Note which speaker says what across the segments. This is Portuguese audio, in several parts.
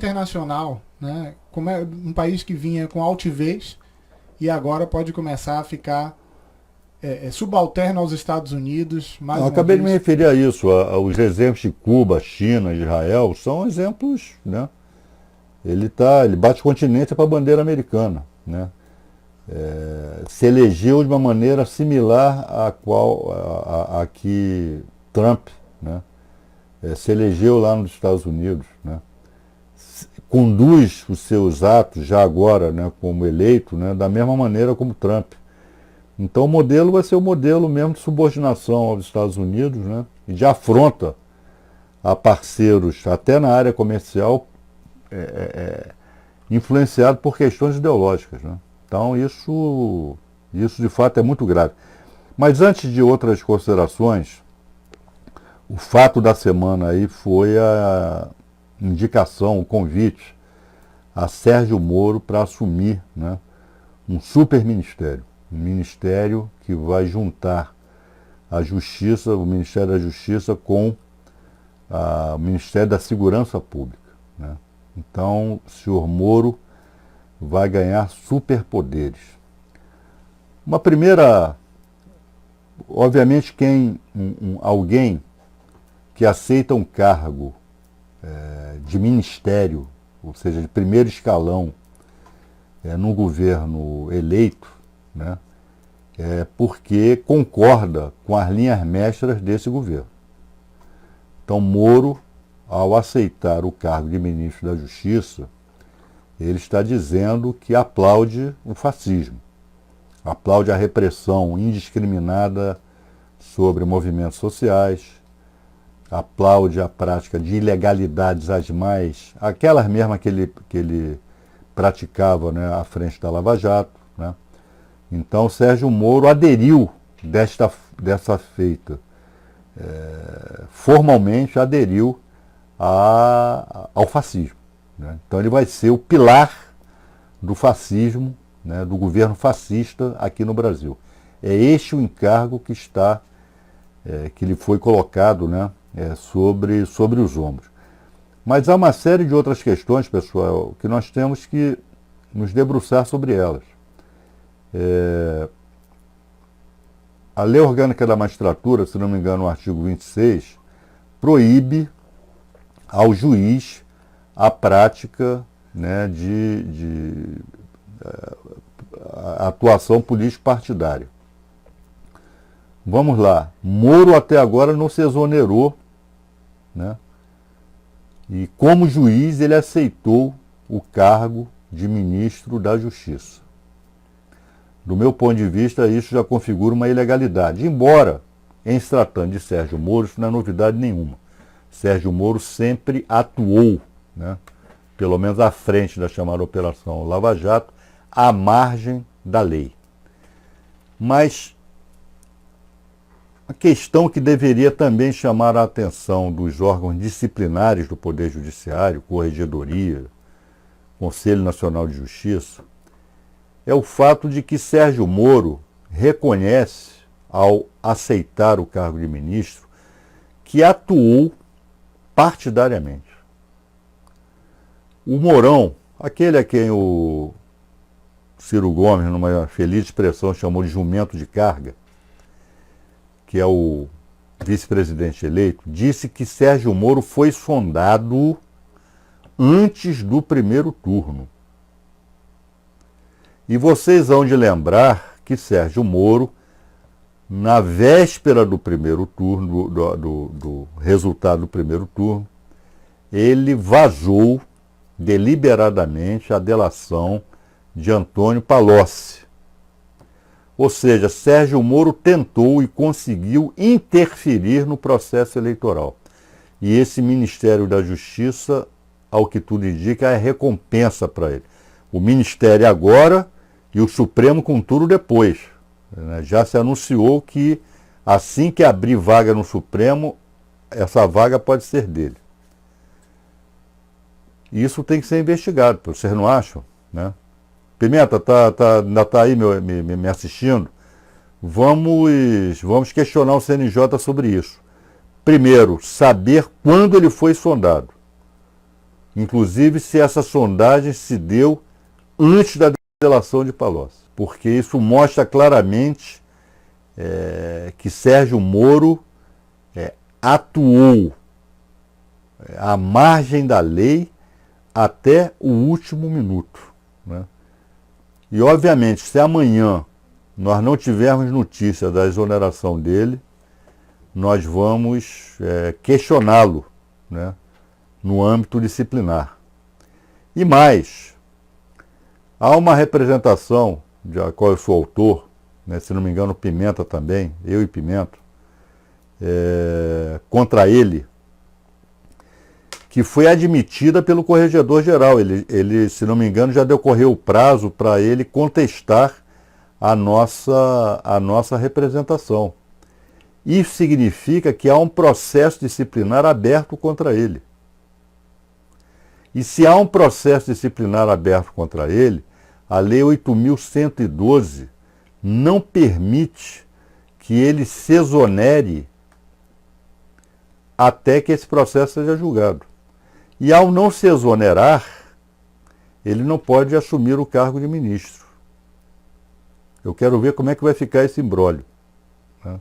Speaker 1: internacional, né? Como é um país que vinha com altivez e agora pode começar a ficar subalterno aos Estados Unidos, mais
Speaker 2: Eu
Speaker 1: uma
Speaker 2: acabei de me
Speaker 1: vez.
Speaker 2: referir a isso. Os exemplos de Cuba, China, Israel são exemplos, né? Ele bate continência para a bandeira americana, né? Se elegeu de uma maneira similar a que Trump, né? Se elegeu lá nos Estados Unidos, né? Conduz os seus atos já agora, né, como eleito, né, da mesma maneira como Trump. Então o modelo vai ser o modelo mesmo de subordinação aos Estados Unidos, né, e de afronta a parceiros, até na área comercial, influenciado por questões ideológicas, né? Então isso de fato é muito grave. Mas antes de outras considerações, o fato da semana aí foi a indicação, o convite a Sérgio Moro para assumir, né, um super ministério. Um ministério que vai juntar a Justiça, o Ministério da Justiça com o Ministério da Segurança Pública, né? Então, o senhor Moro vai ganhar superpoderes. Uma primeira, obviamente, alguém que aceita um cargo de ministério, ou seja, de primeiro escalão, num governo eleito, né, porque concorda com as linhas mestras desse governo. Então, Moro, ao aceitar o cargo de ministro da Justiça, ele está dizendo que aplaude o fascismo, aplaude a repressão indiscriminada sobre movimentos sociais, aplaude a prática de ilegalidades aquelas mesmas que ele praticava, né, à frente da Lava Jato, né? Então Sérgio Moro aderiu dessa feita, formalmente aderiu ao fascismo, né? Então ele vai ser o pilar do fascismo, né, do governo fascista aqui no Brasil. É este o encargo que lhe foi colocado, né, sobre os ombros. Mas há uma série de outras questões, pessoal, que nós temos que nos debruçar sobre elas. A Lei Orgânica da Magistratura, se não me engano, o artigo 26, proíbe ao juiz a prática, né, de atuação político-partidária. Vamos lá. Moro até agora não se exonerou, né? E como juiz ele aceitou o cargo de ministro da Justiça. Do meu ponto de vista, isso já configura uma ilegalidade. Embora, em se tratando de Sérgio Moro, isso não é novidade nenhuma. Sérgio Moro sempre atuou, né, pelo menos à frente da chamada Operação Lava Jato, à margem da lei. Mas a questão que deveria também chamar a atenção dos órgãos disciplinares do Poder Judiciário, Corregedoria, Conselho Nacional de Justiça, é o fato de que Sérgio Moro reconhece, ao aceitar o cargo de ministro, que atuou partidariamente. O Mourão, aquele a quem o Ciro Gomes, numa feliz expressão, chamou de jumento de carga, que é o vice-presidente eleito, disse que Sérgio Moro foi sondado antes do primeiro turno. E vocês hão de lembrar que Sérgio Moro, na véspera do primeiro turno, do resultado do primeiro turno, ele vazou deliberadamente a delação de Antônio Palocci. Ou seja, Sérgio Moro tentou e conseguiu interferir no processo eleitoral. E esse Ministério da Justiça, ao que tudo indica, é recompensa para ele. O Ministério agora e o Supremo com tudo depois. Já se anunciou que assim que abrir vaga no Supremo, essa vaga pode ser dele. E isso tem que ser investigado, vocês não acham, né? Pimenta, ainda está aí me assistindo? Vamos questionar o CNJ sobre isso. Primeiro, saber quando ele foi sondado. inclusive se essa sondagem se deu antes da delação de Palocci, porque isso mostra claramente que Sérgio Moro atuou à margem da lei até o último minuto, né? E, obviamente, se amanhã nós não tivermos notícia da exoneração dele, nós vamos questioná-lo, né, no âmbito disciplinar. E mais, há uma representação, de qual eu sou autor, né, se não me engano, Pimenta também, eu e Pimenta, contra ele, que foi admitida pelo Corregedor-Geral. Ele, se não me engano, já decorreu o prazo para ele contestar a nossa representação. Isso significa que há um processo disciplinar aberto contra ele. E se há um processo disciplinar aberto contra ele, a Lei 8.112 não permite que ele se exonere até que esse processo seja julgado. E ao não se exonerar, ele não pode assumir o cargo de ministro. Eu quero ver como é que vai ficar esse imbróglio, né?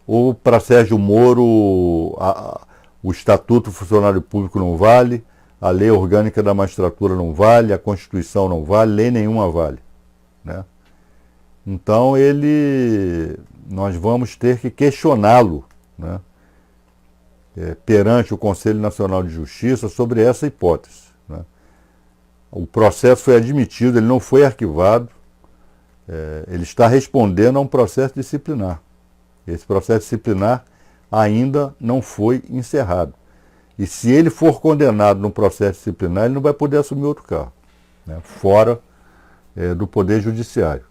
Speaker 2: Ou para Sérgio Moro, o Estatuto do Funcionário Público não vale, a Lei Orgânica da Magistratura não vale, a Constituição não vale, lei nenhuma vale, né? Então nós vamos ter que questioná-lo, né, perante o Conselho Nacional de Justiça sobre essa hipótese, né? O processo foi admitido, ele não foi arquivado, ele está respondendo a um processo disciplinar. Esse processo disciplinar ainda não foi encerrado. E se ele for condenado no processo disciplinar, ele não vai poder assumir outro cargo, né, fora do Poder Judiciário.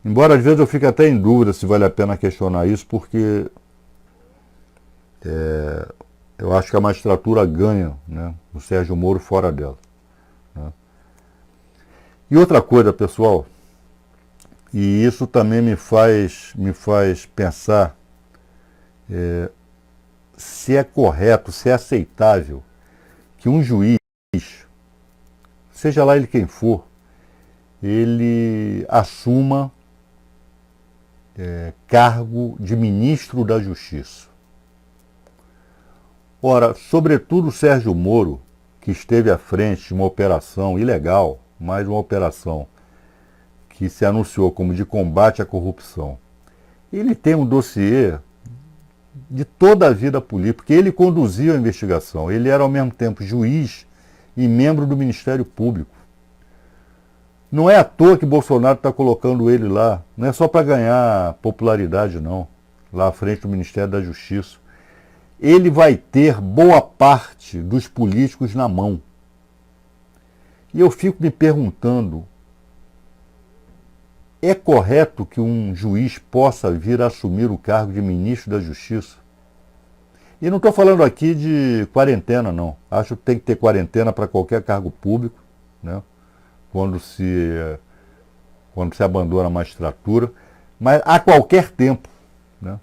Speaker 2: Embora às vezes eu fique até em dúvida se vale a pena questionar isso, porque eu acho que a magistratura ganha, né, o Sérgio Moro fora dela, né? E outra coisa, pessoal, e isso também me faz pensar se é correto, se é aceitável que um juiz, seja lá ele quem for, ele assuma cargo de ministro da Justiça. Ora, sobretudo o Sérgio Moro, que esteve à frente de uma operação ilegal, mais uma operação que se anunciou como de combate à corrupção, ele tem um dossiê de toda a vida política, porque ele conduziu a investigação, ele era ao mesmo tempo juiz e membro do Ministério Público. Não é à toa que Bolsonaro está colocando ele lá, não é só para ganhar popularidade não, lá à frente do Ministério da Justiça. Ele vai ter boa parte dos políticos na mão. E eu fico me perguntando, é correto que um juiz possa vir a assumir o cargo de ministro da Justiça? E não estou falando aqui de quarentena, não. Acho que tem que ter quarentena para qualquer cargo público, né, quando se abandona a magistratura, mas a qualquer tempo, né?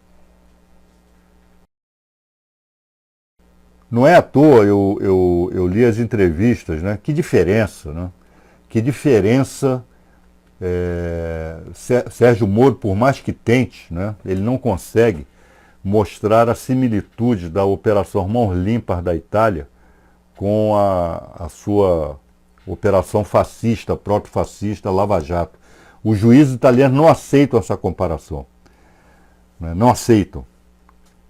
Speaker 2: Não é à toa, eu li as entrevistas, né? Que diferença, né? Que diferença Sérgio Moro, por mais que tente, né, ele não consegue mostrar a similitude da Operação Mãos Limpas da Itália com a sua operação fascista, proto-fascista, Lava Jato. Os juízes italianos não aceitam essa comparação, né? Não aceitam.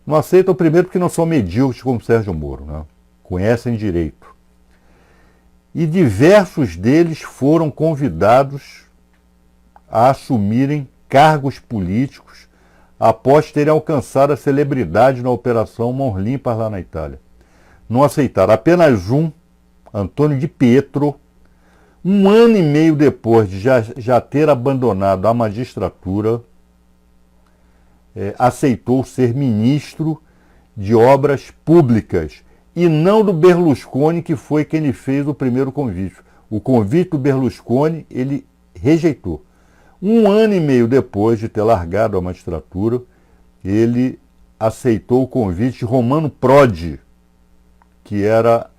Speaker 2: Não aceitam primeiro porque não são medíocres como Sérgio Moro, né? Conhecem direito. E diversos deles foram convidados a assumirem cargos políticos após terem alcançado a celebridade na Operação Mãos Limpas lá na Itália. Não aceitaram. Apenas um, Antônio Di Pietro, um ano e meio depois de já ter abandonado a magistratura, aceitou ser ministro de Obras Públicas, e não do Berlusconi, que foi quem lhe fez o primeiro convite. O convite do Berlusconi ele rejeitou. Um ano e meio depois de ter largado a magistratura, ele aceitou o convite de Romano Prodi, que era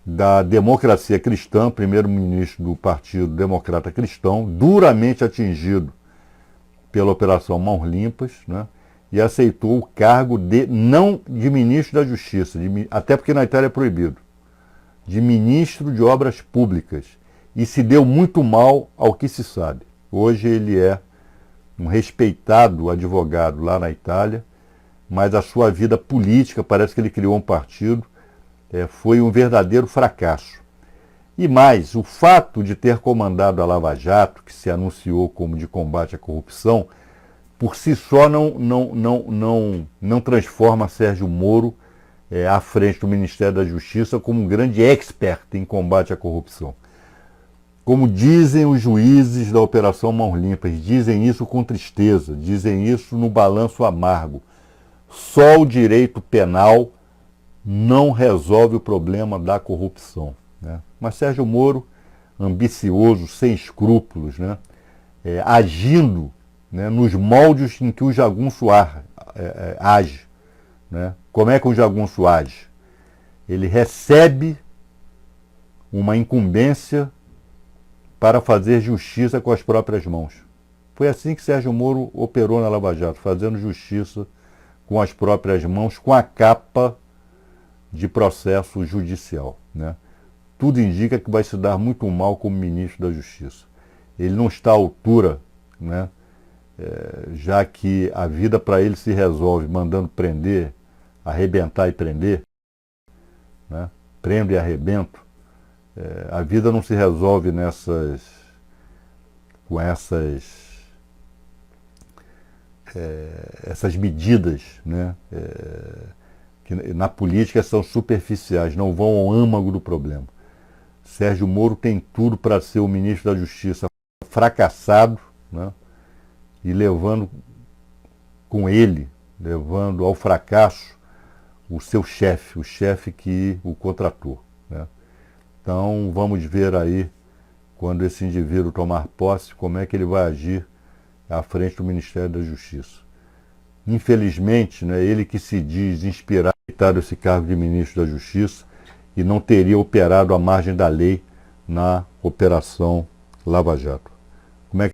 Speaker 2: da Democracia Cristã, primeiro-ministro do Partido Democrata Cristão, duramente atingido pela Operação Mãos Limpas, né? E aceitou o cargo não de ministro da Justiça, até porque na Itália é proibido, de ministro de Obras Públicas. E se deu muito mal ao que se sabe. Hoje ele é um respeitado advogado lá na Itália, mas a sua vida política, parece que ele criou um partido, foi um verdadeiro fracasso. E mais, o fato de ter comandado a Lava Jato, que se anunciou como de combate à corrupção, por si só não transforma Sérgio Moro à frente do Ministério da Justiça como um grande expert em combate à corrupção. Como dizem os juízes da Operação Mãos Limpas, dizem isso com tristeza, dizem isso no balanço amargo. Só o direito penal não resolve o problema da corrupção, né? Mas Sérgio Moro, ambicioso, sem escrúpulos, né? Agindo, né, nos moldes em que o jagunço age, né? Como é que o jagunço age? Ele recebe uma incumbência para fazer justiça com as próprias mãos. Foi assim que Sérgio Moro operou na Lava Jato, fazendo justiça com as próprias mãos, com a capa de processo judicial, né? Tudo indica que vai se dar muito mal como ministro da Justiça. Ele não está à altura, né? Já que a vida para ele se resolve mandando prender, arrebentar e prender, né? Prendo e arrebento. A vida não se resolve com essas medidas, né? Que na política são superficiais, não vão ao âmago do problema. Sérgio Moro tem tudo para ser o ministro da Justiça fracassado, né? E levando ao fracasso o seu chefe, o chefe que o contratou, né? Então vamos ver aí, quando esse indivíduo tomar posse, como é que ele vai agir à frente do Ministério da Justiça. Infelizmente, né, ele que se diz inspirado esse cargo de ministro da Justiça e não teria operado à margem da lei na Operação Lava Jato.